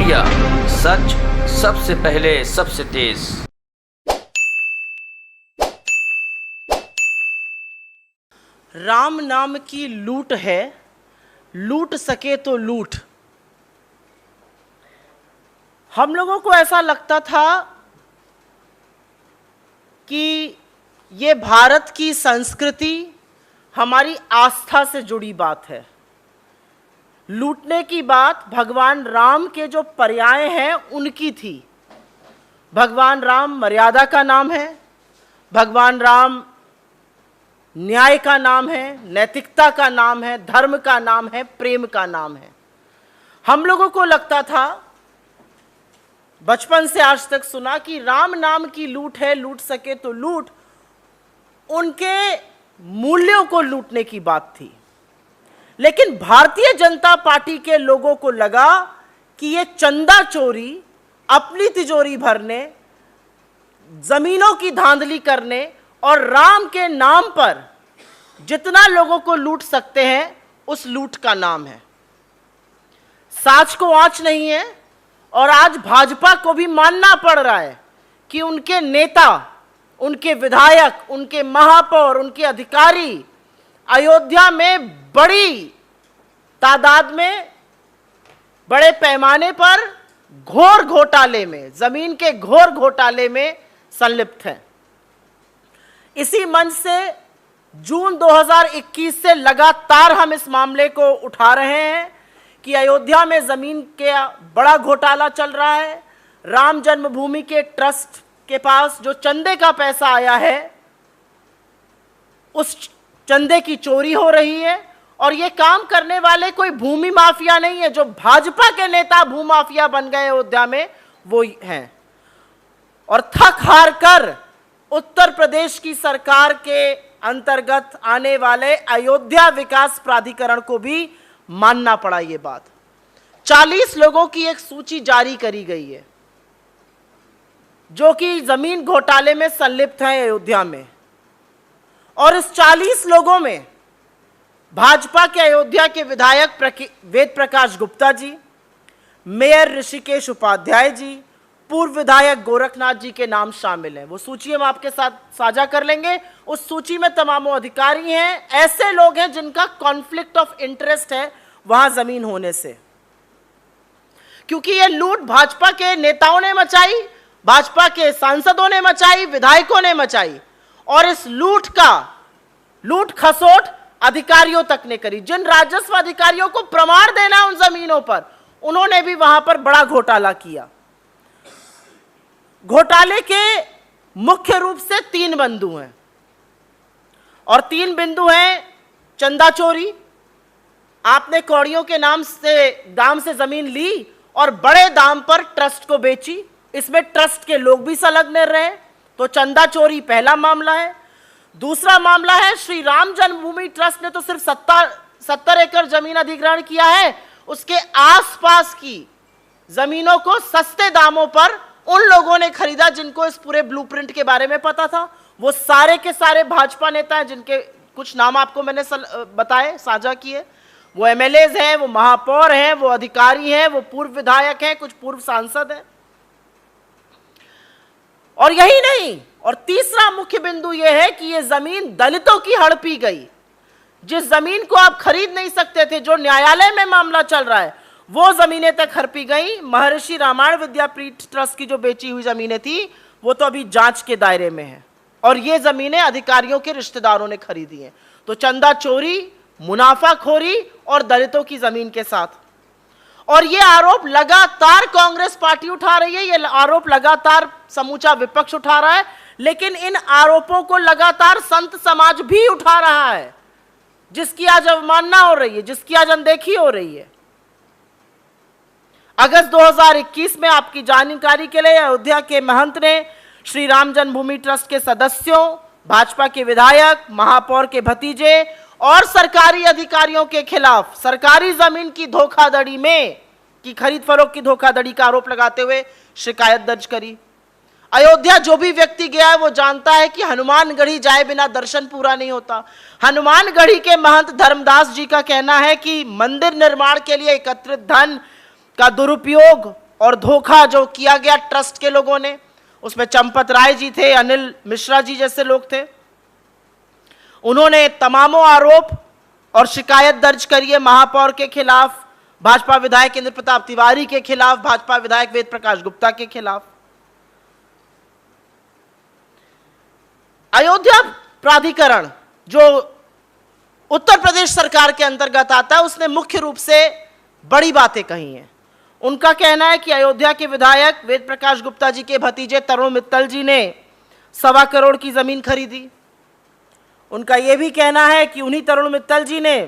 Media, सच सबसे पहले सबसे तेज। राम नाम की लूट है, लूट सके तो लूट। हम लोगों को ऐसा लगता था कि ये भारत की संस्कृति, हमारी आस्था से जुड़ी बात है। लूटने की बात भगवान राम के जो पर्याय हैं उनकी थी। भगवान राम मर्यादा का नाम है, भगवान राम न्याय का नाम है, नैतिकता का नाम है, धर्म का नाम है, प्रेम का नाम है। हम लोगों को लगता था, बचपन से आज तक सुना कि राम नाम की लूट है, लूट सके तो लूट। उनके मूल्यों को लूटने की बात थी। लेकिन भारतीय जनता पार्टी के लोगों को लगा कि ये चंदा चोरी, अपनी तिजोरी भरने, जमीनों की धांधली करने और राम के नाम पर जितना लोगों को लूट सकते हैं, उस लूट का नाम है। साच को आंच नहीं है। और आज भाजपा को भी मानना पड़ रहा है कि उनके नेता, उनके विधायक, उनके महापौर, उनके अधिकारी अयोध्या में बड़ी तादाद में, बड़े पैमाने पर घोर घोटाले में, जमीन के घोर घोटाले में संलिप्त हैं। इसी मंच से जून 2021 से लगातार हम इस मामले को उठा रहे हैं कि अयोध्या में जमीन के बड़ा घोटाला चल रहा है। राम जन्मभूमि के ट्रस्ट के पास जो चंदे का पैसा आया है, उस चंदे की चोरी हो रही है। और ये काम करने वाले कोई भूमि माफिया नहीं है। जो भाजपा के नेता भूमाफिया बन गए अयोध्या में, वो हैं। और थक हार कर उत्तर प्रदेश की सरकार के अंतर्गत आने वाले अयोध्या विकास प्राधिकरण को भी मानना पड़ा ये बात। 40 लोगों की एक सूची जारी करी गई है जो कि जमीन घोटाले में संलिप्त हैं अयोध्या में। और इस 40 लोगों में भाजपा के अयोध्या के विधायक वेद प्रकाश गुप्ता जी, मेयर ऋषिकेश उपाध्याय जी, पूर्व विधायक गोरखनाथ जी के नाम शामिल हैं। वो सूची हम आपके साथ साझा कर लेंगे। उस सूची में तमामों अधिकारी हैं, ऐसे लोग हैं जिनका कॉन्फ्लिक्ट ऑफ इंटरेस्ट है वहां जमीन होने से। क्योंकि ये लूट भाजपा के नेताओं ने मचाई, भाजपा के सांसदों ने मचाई, विधायकों ने मचाई। और इस लूट खसोट अधिकारियों तक ने करी। जिन राजस्व अधिकारियों को प्रमाण देना उन जमीनों पर, उन्होंने भी वहां पर बड़ा घोटाला किया। घोटाले के मुख्य रूप से 3 बिंदु हैं। और 3 बिंदु हैं चंदा चोरी। आपने कौड़ियों के नाम से जमीन ली और बड़े दाम पर ट्रस्ट को बेची। इसमें ट्रस्ट के लोग भी संलग्न रहे, तो चंदा चोरी पहला मामला है। दूसरा मामला है, श्री राम जन्मभूमि ट्रस्ट ने तो सिर्फ 70 एकड़ जमीन अधिग्रहण किया है। उसके आसपास की जमीनों को सस्ते दामों पर उन लोगों ने खरीदा जिनको इस पूरे ब्लूप्रिंट के बारे में पता था। वो सारे के सारे भाजपा नेता हैं, जिनके कुछ नाम आपको मैंने बताए, साझा किए। वो एमएलएज हैं, वो महापौर हैं, वो अधिकारी हैं, वो पूर्व विधायक हैं, कुछ पूर्व सांसद हैं। और यही नहीं, और तीसरा मुख्य बिंदु यह है कि यह जमीन दलितों की हड़पी गई। जिस जमीन को आप खरीद नहीं सकते थे, जो न्यायालय में मामला चल रहा है, वो जमीनें तक हड़पी गई। महर्षि रामायण विद्यापीठ ट्रस्ट की जो बेची हुई जमीनें थी, वो तो अभी जांच के दायरे में है। और ये जमीनें अधिकारियों के रिश्तेदारों ने खरीदी हैं। तो चंदा चोरी, मुनाफाखोरी और दलितों की जमीन के साथ। और ये आरोप लगातार कांग्रेस पार्टी उठा रही है, ये आरोप लगातार समूचा विपक्ष उठा रहा है। लेकिन इन आरोपों को लगातार संत समाज भी उठा रहा है, जिसकी आज अवमानना हो रही है, जिसकी आज अनदेखी हो रही है। अगस्त 2021 में आपकी जानकारी के लिए अयोध्या के महंत ने श्री राम जन्मभूमि ट्रस्ट के सदस्यों, भाजपा के विधायक, महापौर के भतीजे और सरकारी अधिकारियों के खिलाफ सरकारी जमीन की धोखाधड़ी में की खरीद फरोख्त की धोखाधड़ी का आरोप लगाते हुए शिकायत दर्ज करी। अयोध्या जो भी व्यक्ति गया है वो जानता है कि हनुमानगढ़ी जाए बिना दर्शन पूरा नहीं होता। हनुमानगढ़ी के महंत धर्मदास जी का कहना है कि मंदिर निर्माण के लिए एकत्रित धन का दुरुपयोग और धोखा जो किया गया ट्रस्ट के लोगों ने, उसमें चंपत राय जी थे, अनिल मिश्रा जी जैसे लोग थे। उन्होंने तमामों आरोप और शिकायत दर्ज करी है महापौर के खिलाफ, भाजपा विधायक इंद्र प्रताप तिवारी के खिलाफ, भाजपा विधायक वेद प्रकाश गुप्ता के खिलाफ। अयोध्या प्राधिकरण जो उत्तर प्रदेश सरकार के अंतर्गत आता है, उसने मुख्य रूप से बड़ी बातें कही हैं। उनका कहना है कि अयोध्या के विधायक वेद प्रकाश गुप्ता जी के भतीजे तरुण मित्तल जी ने 1.25 करोड़ की जमीन खरीदी। उनका यह भी कहना है कि उन्हीं तरुण मित्तल जी ने,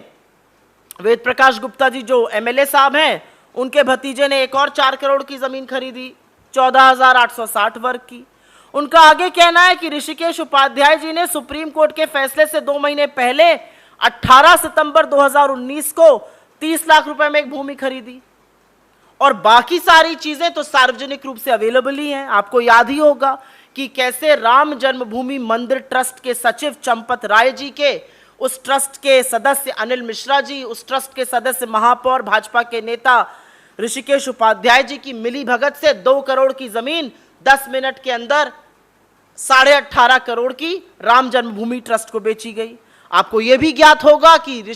वेद प्रकाश गुप्ता जी जो एमएलए साहब हैं, उनके भतीजे ने एक और 4 करोड़ की जमीन खरीदी, 14,860 वर्ग की। उनका आगे कहना है कि ऋषिकेश उपाध्याय जी ने सुप्रीम कोर्ट के फैसले से 2 महीने पहले 18 सितंबर 2019 को 30 लाख रुपए में एक भूमि खरीदी, और बाकी सारी चीजें तो सार्वजनिक रूप से अवेलेबल ही हैं। आपको याद ही होगा कि कैसे राम जन्मभूमि मंदिर ट्रस्ट के सचिव चंपत राय जी के, उस ट्रस्ट के सदस्य अनिल मिश्रा जी, उस ट्रस्ट के सदस्य महापौर भाजपा के नेता ऋषिकेश उपाध्याय जी की मिली भगत से 2 करोड़ की जमीन 10 मिनट के अंदर 18.5 करोड़ की राम जन्मभूमि ट्रस्ट को बेची गई। आपको यह भी ज्ञात होगा कि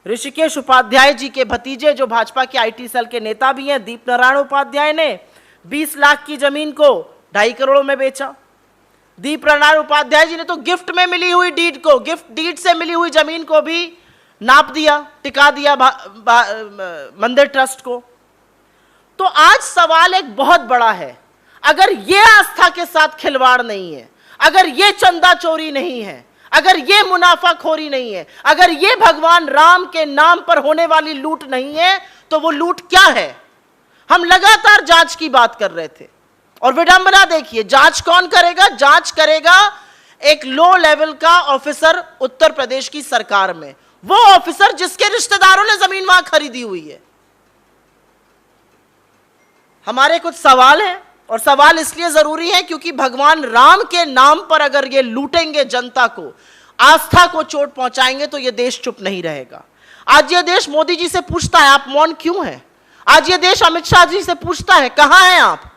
ऋषिकेश उपाध्याय जी के भतीजे जो भाजपा के आईटी सेल के नेता भी हैं, दीप नारायण उपाध्याय ने 20 लाख की जमीन को 2.5 करोड़ में बेचा। दीप नारायण उपाध्याय जी ने तो गिफ्ट में मिली हुई डीड को, गिफ्ट डीड से मिली हुई जमीन को भी नाप दिया, टिका दिया मंदिर ट्रस्ट को। तो आज सवाल एक बहुत बड़ा है, अगर ये आस्था के साथ खिलवाड़ नहीं है, अगर ये चंदा चोरी नहीं है, अगर ये मुनाफाखोरी नहीं है, अगर ये भगवान राम के नाम पर होने वाली लूट नहीं है, तो वो लूट क्या है? हम लगातार जांच की बात कर रहे थे, और विडंबना देखिए, जांच कौन करेगा? जांच करेगा एक लो लेवल का ऑफिसर उत्तर प्रदेश की सरकार में, वो ऑफिसर जिसके रिश्तेदारों ने जमीन वहां खरीदी हुई है। हमारे कुछ सवाल हैं, और सवाल इसलिए जरूरी है क्योंकि भगवान राम के नाम पर अगर ये लूटेंगे जनता को, आस्था को चोट पहुंचाएंगे, तो ये देश चुप नहीं रहेगा। आज ये देश मोदी जी से पूछता है आप मौन क्यों हैं? आज ये देश अमित शाह जी से पूछता है कहां हैं आप?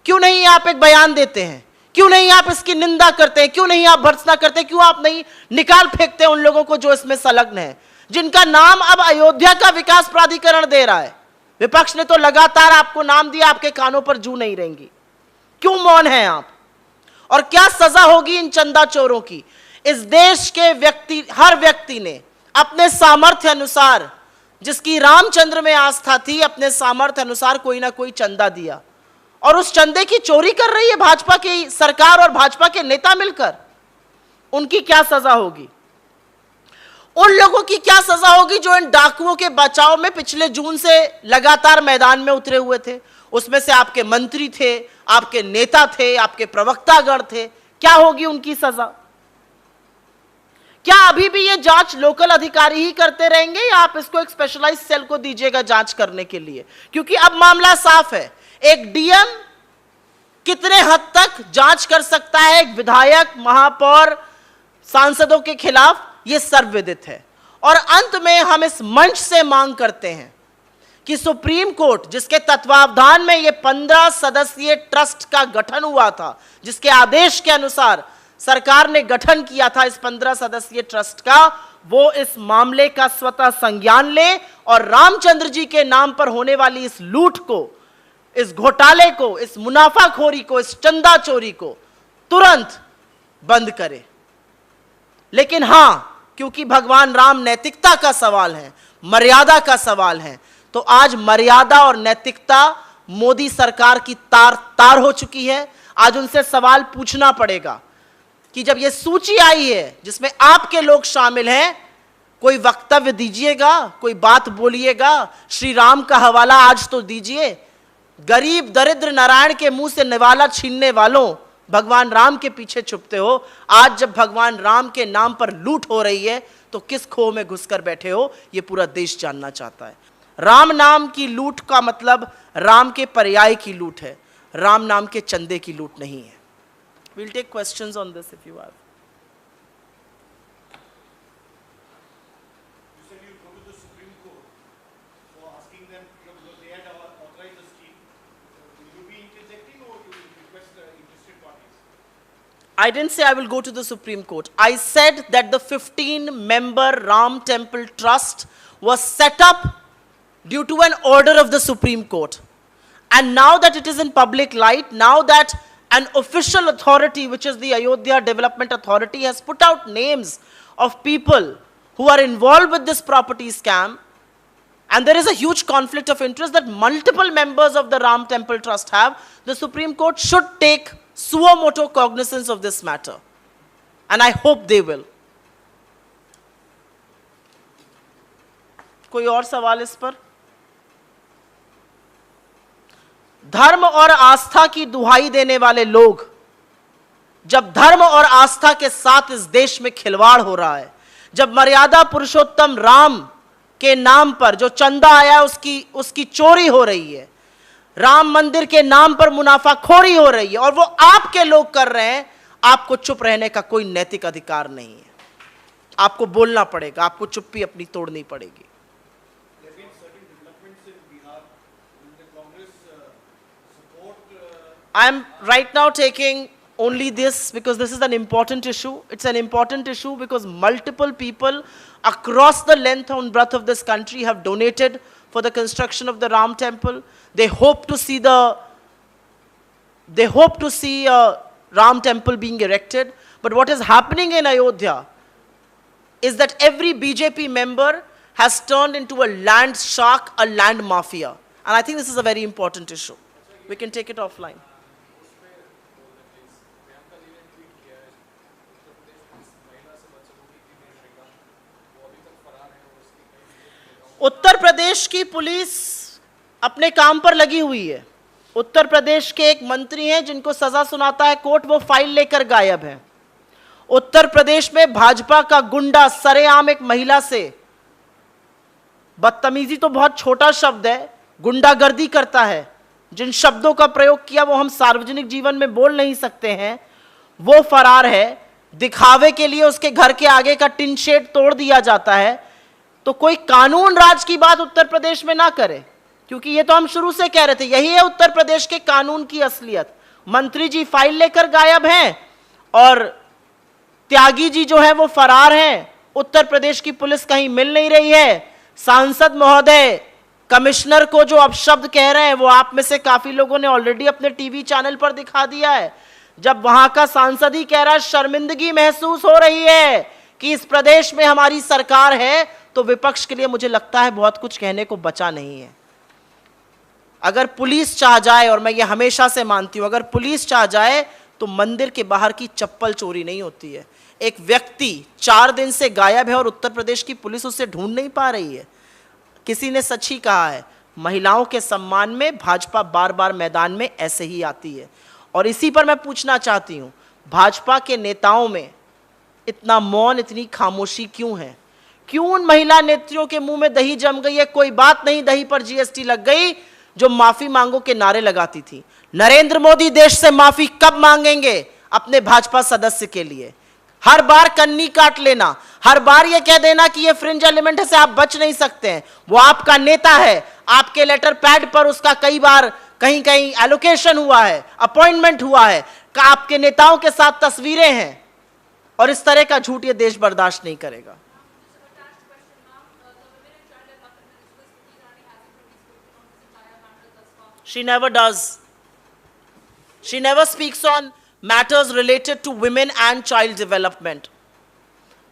क्यों नहीं आप एक बयान देते हैं? क्यों नहीं आप इसकी निंदा करते हैं? क्यों नहीं आप भर्त्सना करते हैं? क्यों आप नहीं निकाल फेंकते हैं उन लोगों को जो इसमें संलग्न है, जिनका नाम अब अयोध्या का विकास प्राधिकरण दे रहा है? विपक्ष ने तो लगातार आपको नाम दिया, आपके कानों पर जू नहीं रहेंगी। क्यों मौन हैं आप? और क्या सजा होगी इन चंदा चोरों की? इस देश के व्यक्ति, हर व्यक्ति ने अपने सामर्थ्य अनुसार, जिसकी रामचंद्र में आस्था थी, अपने सामर्थ्य अनुसार कोई ना कोई चंदा दिया, और उस चंदे की चोरी कर रही है भाजपा की सरकार और भाजपा के नेता मिलकर। उनकी क्या सजा होगी? उन लोगों की क्या सजा होगी जो इन डाकुओं के बचाव में पिछले जून से लगातार मैदान में उतरे हुए थे? उसमें से आपके मंत्री थे, आपके नेता थे, आपके प्रवक्तागण थे। क्या होगी उनकी सजा? क्या अभी भी ये जांच लोकल अधिकारी ही करते रहेंगे, या आप इसको एक स्पेशलाइज्ड सेल को दीजिएगा जांच करने के लिए? क्योंकि अब मामला साफ है, एक डीएम कितने हद तक जांच कर सकता है एक विधायक, महापौर, सांसदों के खिलाफ, यह सर्वविदित है। और अंत में हम इस मंच से मांग करते हैं कि सुप्रीम कोर्ट, जिसके तत्वावधान में यह 15 सदस्यीय ट्रस्ट का गठन हुआ था, जिसके आदेश के अनुसार सरकार ने गठन किया था इस 15 सदस्यीय ट्रस्ट का, वो इस मामले का स्वतः संज्ञान ले और रामचंद्र जी के नाम पर होने वाली इस लूट को, इस घोटाले को, इस मुनाफाखोरी को, इस चंदा चोरी को तुरंत बंद करे। लेकिन हां, क्योंकि भगवान राम नैतिकता का सवाल है, मर्यादा का सवाल है, तो आज मर्यादा और नैतिकता मोदी सरकार की तार हो चुकी है। आज उनसे सवाल पूछना पड़ेगा कि जब यह सूची आई है जिसमें आपके लोग शामिल हैं, कोई वक्तव्य दीजिएगा, कोई बात बोलिएगा, श्री राम का हवाला आज तो दीजिए। गरीब दरिद्र नारायण के मुंह से निवाला छीनने वालों, भगवान राम के पीछे छुपते हो। आज जब भगवान राम के नाम पर लूट हो रही है, तो किस खो में घुसकर बैठे हो, यह पूरा देश जानना चाहता है। राम नाम की लूट का मतलब राम के पर्याय की लूट है, राम नाम के चंदे की लूट नहीं है। We'll take questions on this if you have. You said you go to the Supreme Court for asking them, because they had authorized the scheme. I didn't say I will go to the Supreme Court. I said that the 15-member Ram Temple Trust was set up due to an order of the Supreme Court. And now that it is in public light, now that an official authority, which is the Ayodhya Development Authority, has put out names of people who are involved with this property scam, and there is a huge conflict of interest that multiple members of the Ram Temple Trust have, the Supreme Court should take suo moto cognizance of this matter. And I hope they will. कोई और सवाल इस पर? धर्म और आस्था की दुहाई देने वाले लोग, जब धर्म और आस्था के साथ इस देश में खिलवाड़ हो रहा है, जब मर्यादा पुरुषोत्तम राम के नाम पर जो चंदा आया उसकी चोरी हो रही है, राम मंदिर के नाम पर मुनाफाखोरी हो रही है, और वो आपके लोग कर रहे हैं, आपको चुप रहने का कोई नैतिक अधिकार नहीं है। आपको बोलना पड़ेगा, आपको चुप्पी अपनी तोड़नी पड़ेगी। I am right now taking only this because this is an important issue. It's an important issue because multiple people across the length and breadth of this country have donated for the construction of the Ram temple. They hope to see Ram temple being erected. But what is happening in Ayodhya is that every BJP member has turned into a land shark, a land mafia. And I think this is a very important issue. We can take it offline. Uttar Pradesh की police अपने काम पर लगी हुई है। उत्तर प्रदेश के एक मंत्री हैं जिनको सजा सुनाता है कोर्ट, वो फाइल लेकर गायब हैं। उत्तर प्रदेश में भाजपा का गुंडा सरेआम एक महिला से, बदतमीजी तो बहुत छोटा शब्द है, गुंडागर्दी करता है। जिन शब्दों का प्रयोग किया वो हम सार्वजनिक जीवन में बोल नहीं सकते हैं। वो फरार है, दिखावे के लिए उसके घर के आगे का टिन शेड तोड़ दिया जाता है। तो कोई कानून राज की बात उत्तर प्रदेश में ना करे, क्योंकि ये तो हम शुरू से कह रहे थे, यही है उत्तर प्रदेश के कानून की असलियत। मंत्री जी फाइल लेकर गायब हैं और त्यागी जी जो है वो फरार हैं। उत्तर प्रदेश की पुलिस कहीं मिल नहीं रही है। सांसद महोदय कमिश्नर को जो अपशब्द कह रहे हैं वो आप में से काफी लोगों ने ऑलरेडी अपने टीवी चैनल पर दिखा दिया है। जब वहां का सांसद ही कह रहा है शर्मिंदगी महसूस हो रही है कि इस प्रदेश में हमारी सरकार है, तो विपक्ष के लिए मुझे लगता है बहुत कुछ कहने को बचा नहीं है। अगर पुलिस चाह जाए, और मैं ये हमेशा से मानती हूं, अगर पुलिस चाह जाए तो मंदिर के बाहर की चप्पल चोरी नहीं होती है। एक व्यक्ति 4 दिन से गायब है और उत्तर प्रदेश की पुलिस उसे ढूंढ नहीं पा रही है। किसी ने सच ही कहा है, महिलाओं के सम्मान में भाजपा बार बार मैदान में ऐसे ही आती है। और इसी पर मैं पूछना चाहती हूं, भाजपा के नेताओं में इतना मौन, इतनी खामोशी क्यों है? क्यों उन महिला नेत्रियों के मुंह में दही जम गई है? कोई बात नहीं, दही पर जीएसटी लग गई, जो माफी मांगो के नारे लगाती थी। नरेंद्र मोदी देश से माफी कब मांगेंगे अपने भाजपा सदस्य के लिए? हर बार कन्नी काट लेना, हर बार ये कह देना कि ये फ्रिंज एलिमेंट से आप बच नहीं सकते हैं। वो आपका नेता है, आपके लेटर पैड पर उसका कई बार कहीं कहीं एलोकेशन हुआ है, अपॉइंटमेंट हुआ है, आपके नेताओं के साथ तस्वीरें हैं, और इस तरह का झूठ ये देश बर्दाश्त नहीं करेगा। She never does. She never speaks on matters related to women and child development.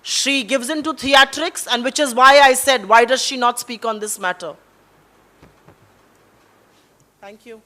She gives into theatrics, and which is why I said, why does she not speak on this matter? Thank you.